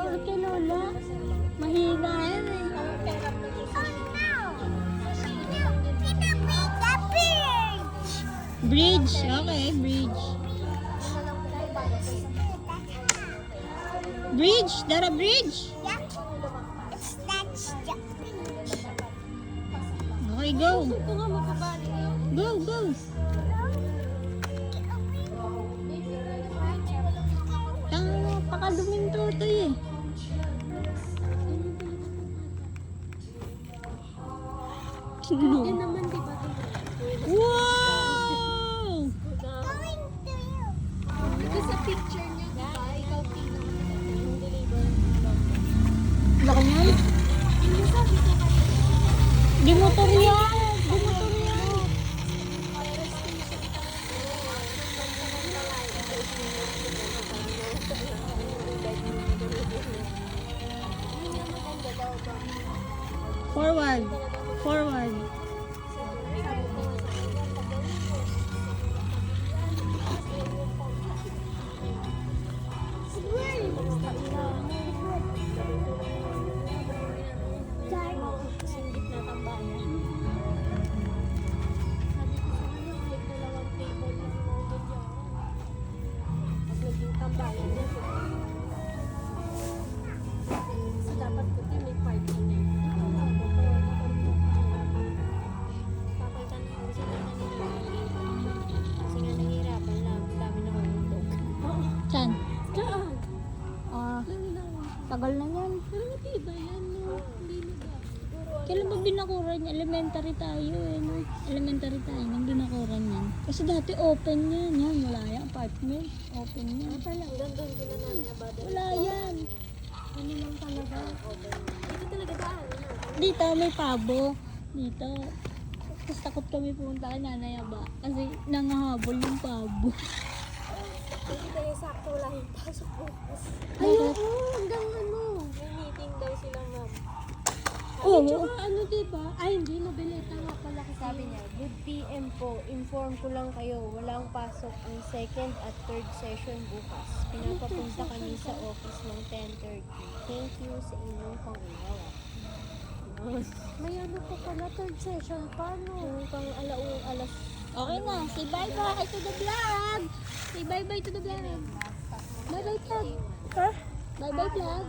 ulit kay Lola. Mahina yan eh. Bridge. Okay, bridge. Bridge. Dara bridge. Okay, go. Go, go. Napakaduming tutoy eh. Hindi naman, di ba? Wow! Ito sa picture niya, di ba? Ikaw pinaka-deliver. Laki niyan? Hindi sabi ko kayo. Di motor yan. Di motor yan. Forward. Forward. Dapat ko din may parking na. Papalitan ko sila kanina. Kasi nga nahihirapan lang. Dami na hulog. Saan? Saan? Ah, tagal na yan. Pero matibay yan, no? Hindi na ba? Kailan ba binakuran niya? Elementary tayo eh. No? Elementary tayo nang binakuran yan. Kasi dati open yan. Yan, wala yan. Apartment. Open yan. Hanggang doon ko na namin abada. Wala yan. Ano lang talaga? Dito talaga daan. Dito may pabo. Dito. Tapos takot kami pumunta kay Nanay Aba. Kasi nangahabol yung pabo. Hindi kayo sakto wala yung pasok bukas. Ay, oo. Hanggang ano. May meeting daw sila, ma'am. Oo. Tsaka ano, diba? Ay, hindi. Nobileta nga pala kasi. Sabi niya, good PM po. Inform ko lang kayo. Walang pasok ang second at third session bukas. Pinapapunta kami sa office ng 10:30. Thank you sa inyong pangunawa. May ano po pala, third session pa, no? Yung pang alas. Okay na. Say bye-bye to the vlog. Say bye-bye to the vlog. Bye-bye vlog. Ha? Bye-bye vlog.